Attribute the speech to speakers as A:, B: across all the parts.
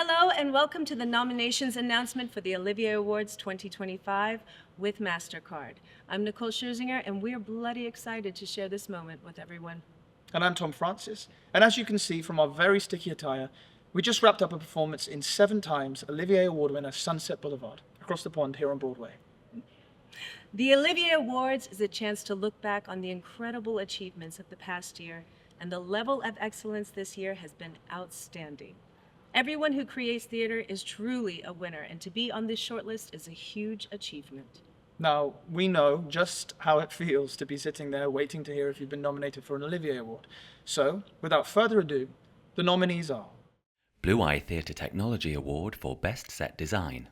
A: Hello and welcome to the nominations announcement for the Olivier Awards 2025 with Mastercard. I'm Nicole Scherzinger and we're bloody excited to share this moment with everyone.
B: And I'm Tom Francis. And as you can see from our very sticky attire, we just wrapped up a performance in 7 times Olivier Award-winner Sunset Boulevard, across the pond here on Broadway.
A: The Olivier Awards is a chance to look back on the incredible achievements of the past year, and the level of excellence this year has been outstanding. Everyone who creates theater is truly a winner, and to be on this shortlist is a huge achievement.
B: Now, we know just how it feels to be sitting there waiting to hear if you've been nominated for an Olivier Award. So, without further ado, the nominees are
C: Blue Eye Theatre Technology Award for Best Set Design.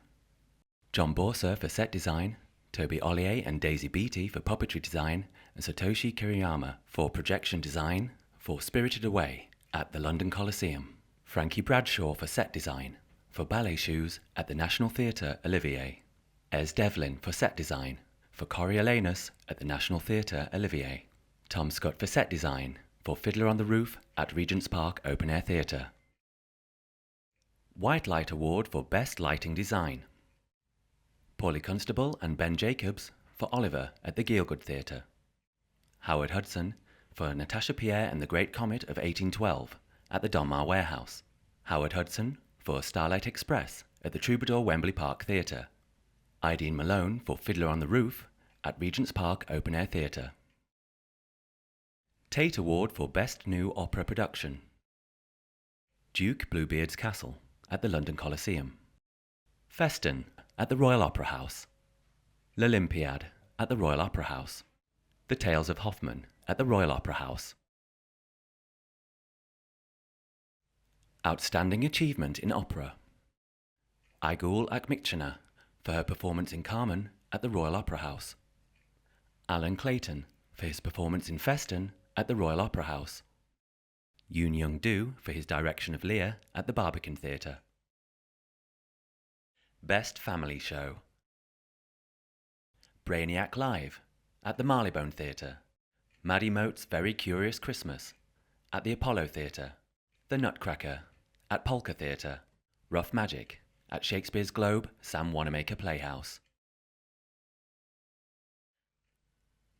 C: John Borsa for Set Design, Toby Ollier and Daisy Beattie for Puppetry Design, and Satoshi Kiriyama for Projection Design for Spirited Away at the London Coliseum. Frankie Bradshaw for Set Design for Ballet Shoes at the National Theatre Olivier. Ez Devlin for Set Design for Coriolanus at the National Theatre Olivier. Tom Scott for Set Design for Fiddler on the Roof at Regent's Park Open Air Theatre. White Light Award for Best Lighting Design. Paulie Constable and Ben Jacobs for Oliver at the Gielgud Theatre. Howard Hudson for Natasha Pierre and the Great Comet of 1812 at the Donmar Warehouse. Howard Hudson for Starlight Express at the Troubadour Wembley Park Theatre. Ideen Malone for Fiddler on the Roof at Regent's Park Open Air Theatre. Tate Award for Best New Opera Production. Duke Bluebeard's Castle at the London Coliseum. Festin at the Royal Opera House. L'Olympiade at the Royal Opera House. The Tales of Hoffmann at the Royal Opera House. Outstanding Achievement in Opera. Aigul Akmikchana for her performance in Carmen at the Royal Opera House. Alan Clayton for his performance in Festin at the Royal Opera House. Yoon Young-do for his direction of Lear at the Barbican Theatre. Best Family Show. Brainiac Live at the Marylebone Theatre. Maddie Moat's Very Curious Christmas at the Apollo Theatre. The Nutcracker at Polka Theatre. Rough Magic at Shakespeare's Globe Sam Wanamaker Playhouse.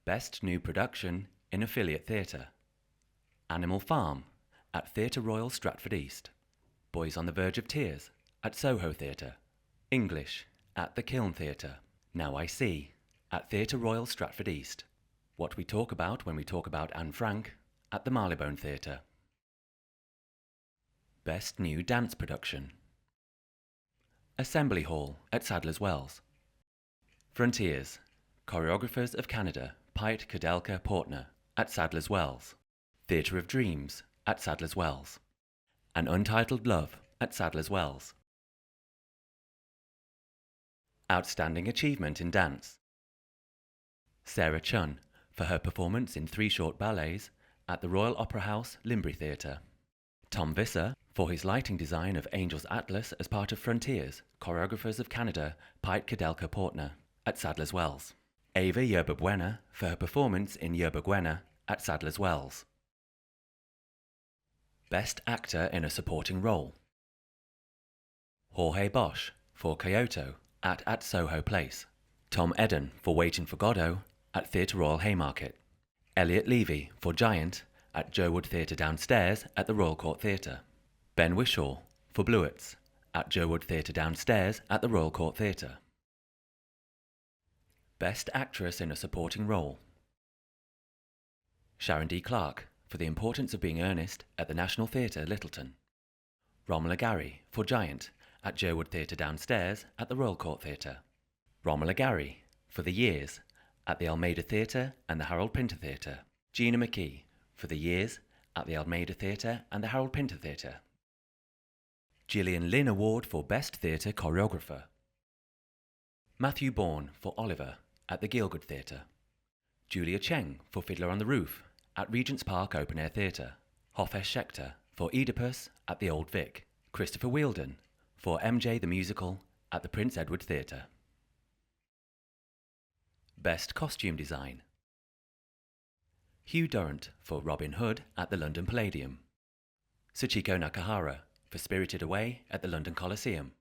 C: Best New Production in Affiliate Theatre. Animal Farm at Theatre Royal Stratford East. Boys on the Verge of Tears at Soho Theatre. English at the Kiln Theatre. Now I See at Theatre Royal Stratford East. What We Talk About When We Talk About Anne Frank at the Marylebone Theatre. Best New Dance Production. Assembly Hall at Sadler's Wells. Frontiers, Choreographers of Canada, Pite Kudelka Portner at Sadler's Wells. Theatre of Dreams at Sadler's Wells. An Untitled Love at Sadler's Wells. Outstanding Achievement in Dance. Sarah Chun for her performance in 3 short ballets at the Royal Opera House, Limbury Theatre. Tom Visser for his lighting design of Angel's Atlas as part of Frontiers, Choreographers of Canada, Pite Kudelka Portner at Sadler's Wells. Ava Yerba Buena for her performance in Yerba Buena at Sadler's Wells. Best Actor in a Supporting Role. Jorge Bosch for Kyoto at Soho Place. Tom Eden for Waiting for Godot at Theatre Royal Haymarket. Elliot Levy for Giant at Jowood Theatre Downstairs at the Royal Court Theatre. Ben Whishaw for Bluets at Jowood Theatre Downstairs at the Royal Court Theatre. Best Actress in a Supporting Role. Sharon D. Clarke for The Importance of Being Earnest at the National Theatre, Lyttelton. Romola Gary for Giant at Jowood Theatre Downstairs at the Royal Court Theatre. Romola Gary for The Years at the Almeida Theatre and the Harold Pinter Theatre. Gina McKee for The Years at the Almeida Theatre and the Harold Pinter Theatre. Gillian Lynn Award for Best Theatre Choreographer. Matthew Bourne for Oliver at the Gielgud Theatre. Julia Cheng for Fiddler on the Roof at Regent's Park Open Air Theatre. Hofesh Schechter for Oedipus at the Old Vic. Christopher Wheeldon for MJ the Musical at the Prince Edward Theatre. Best Costume Design. Hugh Durrant for Robin Hood at the London Palladium. Sachiko Nakahara for Spirited Away at the London Coliseum.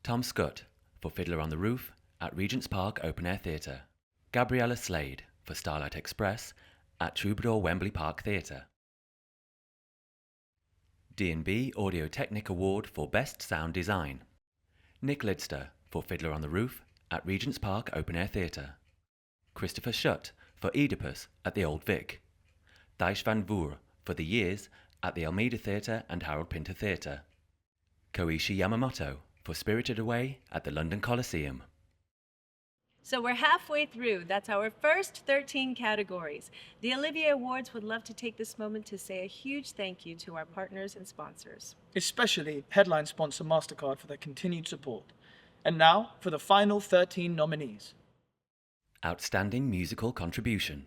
C: Tom Scutt for Fiddler on the Roof at Regent's Park Open Air Theatre. Gabriella Slade for Starlight Express at Troubadour Wembley Park Theatre. D&B Audio Technic Award for Best Sound Design. Nick Lidster for Fiddler on the Roof at Regent's Park Open Air Theatre. Christopher Schutt for Oedipus at the Old Vic. Thijs van Voer for The Years at the Almeida Theatre and Harold Pinter Theatre. Koichi Yamamoto for Spirited Away at the London Coliseum.
A: So we're halfway through. That's our first 13 categories. The Olivier Awards would love to take this moment to say a huge thank you to our partners and sponsors.
B: Especially headline sponsor Mastercard for their continued support. And now for the final 13 nominees.
C: Outstanding Musical Contribution.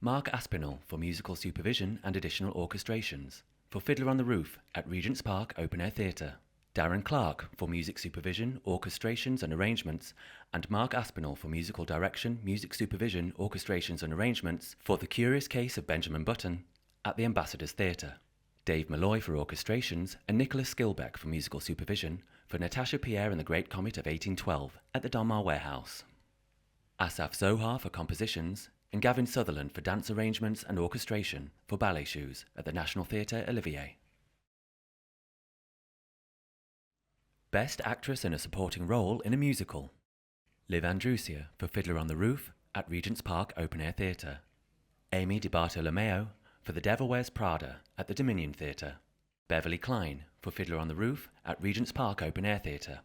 C: Mark Aspinall for Musical Supervision and Additional Orchestrations for Fiddler on the Roof at Regent's Park Open Air Theatre. Darren Clark for Music Supervision, Orchestrations and Arrangements, and Mark Aspinall for Musical Direction, Music Supervision, Orchestrations and Arrangements for The Curious Case of Benjamin Button at the Ambassadors Theatre. Dave Malloy for Orchestrations and Nicholas Skilbeck for Musical Supervision for Natasha Pierre and the Great Comet of 1812 at the Donmar Warehouse. Asaf Zohar for Compositions and Gavin Sutherland for Dance Arrangements and Orchestration for Ballet Shoes at the National Theatre Olivier. Best Actress in a Supporting Role in a Musical. Liv Andrusia for Fiddler on the Roof at Regent's Park Open Air Theatre. Amy Di Bartolomeo for The Devil Wears Prada at the Dominion Theatre. Beverly Klein for Fiddler on the Roof at Regent's Park Open Air Theatre.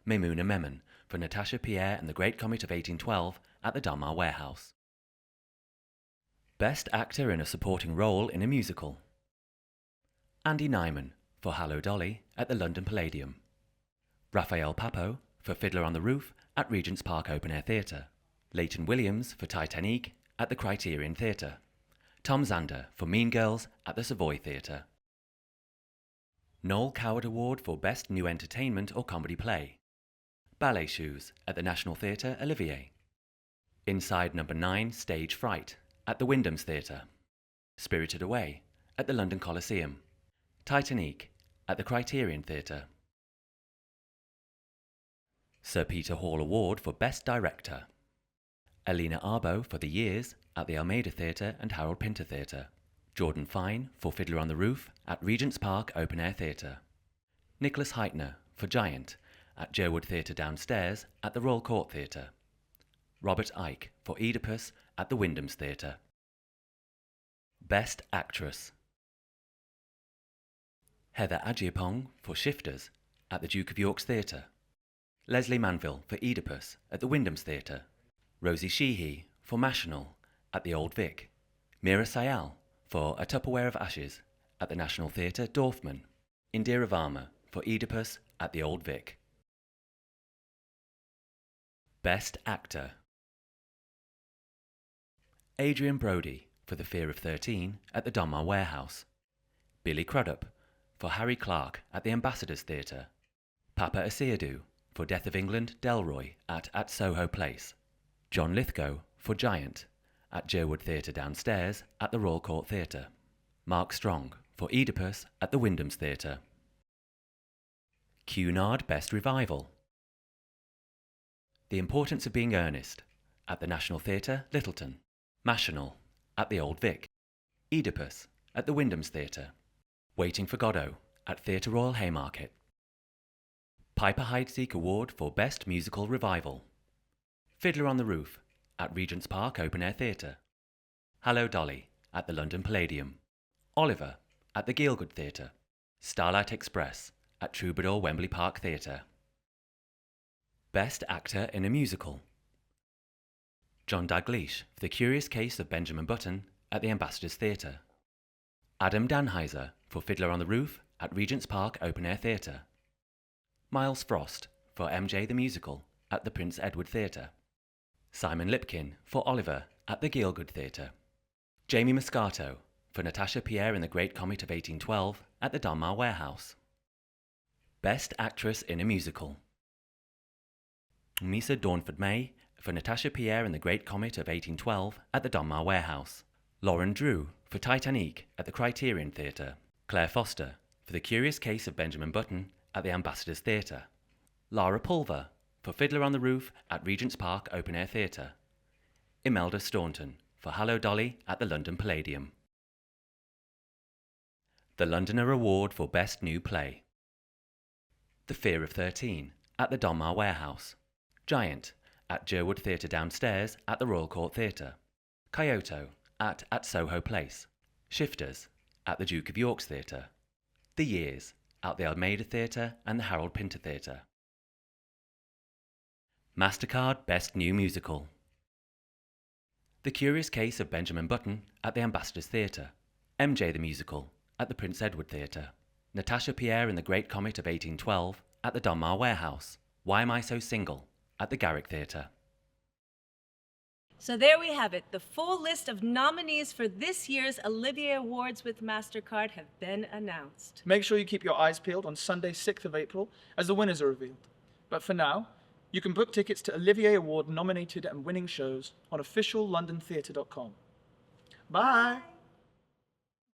C: Maimouna Memon for Natasha Pierre and the Great Comet of 1812 at the Donmar Warehouse. Best Actor in a Supporting Role in a Musical. Andy Nyman for Hallo Dolly at the London Palladium. Raphael Papo for Fiddler on the Roof at Regent's Park Open Air Theatre. Leighton Williams for Titanic at the Criterion Theatre. Tom Zander for Mean Girls at the Savoy Theatre. Noel Coward Award for Best New Entertainment or Comedy Play. Ballet Shoes at the National Theatre Olivier. Inside No. 9 Stage Fright at the Wyndham's Theatre. Spirited Away at the London Coliseum. Titanic at the Criterion Theatre. Sir Peter Hall Award for Best Director. Alina Arbo for The Years at the Almeida Theatre and Harold Pinter Theatre. Jordan Fine for Fiddler on the Roof at Regent's Park Open Air Theatre. Nicholas Heitner for Giant at Jerwood Theatre Downstairs at the Royal Court Theatre. Robert Icke for Oedipus at the Wyndham's Theatre. Best Actress. Heather Agyapong for Shifters at the Duke of York's Theatre. Leslie Manville for Oedipus at the Wyndham's Theatre. Rosie Sheehy for Machinal at the Old Vic. Mira Sayal for A Tupperware of Ashes at the National Theatre, Dorfman. Indira Varma for Oedipus at the Old Vic. Best Actor. Adrian Brody for The Fear of 13 at the Donmar Warehouse. Billy Crudup for Harry Clark at the Ambassadors Theatre. Papa Asiadu for Death of England, Delroy at Soho Place. John Lithgow for Giant at Jerwood Theatre Downstairs at the Royal Court Theatre. Mark Strong for Oedipus at the Wyndham's Theatre. Cunard Best Revival. The Importance of Being Earnest at the National Theatre, Littleton. Machinal at the Old Vic. Oedipus at the Wyndham's Theatre. Waiting for Godot at Theatre Royal Haymarket. Piper Heidsieck Award for Best Musical Revival. Fiddler on the Roof at Regent's Park Open Air Theatre. Hallo Dolly at the London Palladium. Oliver at the Gielgud Theatre. Starlight Express at Troubadour Wembley Park Theatre. Best Actor in a Musical. John Dalgleish for The Curious Case of Benjamin Button at the Ambassadors Theatre. Adam Danheiser for Fiddler on the Roof at Regent's Park Open Air Theatre. Miles Frost for MJ the Musical at the Prince Edward Theatre. Simon Lipkin for Oliver at the Gielgud Theatre. Jamie Moscato for Natasha Pierre in the Great Comet of 1812 at the Donmar Warehouse. Best Actress in a Musical. Misa Dawnford May for Natasha Pierre in the Great Comet of 1812 at the Donmar Warehouse. Lauren Drew for Titanic at the Criterion Theatre. Claire Foster for The Curious Case of Benjamin Button at the Ambassadors Theatre. Lara Pulver for Fiddler on the Roof at Regent's Park Open Air Theatre. Imelda Staunton for Hello Dolly at the London Palladium. The Londoner Award for Best New Play. The Fear of 13 at the Donmar Warehouse. Giant at Jerwood Theatre Downstairs at the Royal Court Theatre. Kyoto at Soho Place. Shifters at the Duke of York's Theatre. The Years at the Almeida Theatre and the Harold Pinter Theatre. Mastercard Best New Musical. The Curious Case of Benjamin Button at the Ambassadors Theatre. MJ the Musical at the Prince Edward Theatre. Natasha Pierre and the Great Comet of 1812 at the Donmar Warehouse. Why Am I So Single at the Garrick Theatre.
A: So there we have it. The full list of nominees for this year's Olivier Awards with Mastercard have been announced.
B: Make sure you keep your eyes peeled on Sunday, 6th of April, as the winners are revealed. But for now, you can book tickets to Olivier Award nominated and winning shows on officiallondontheatre.com. Bye!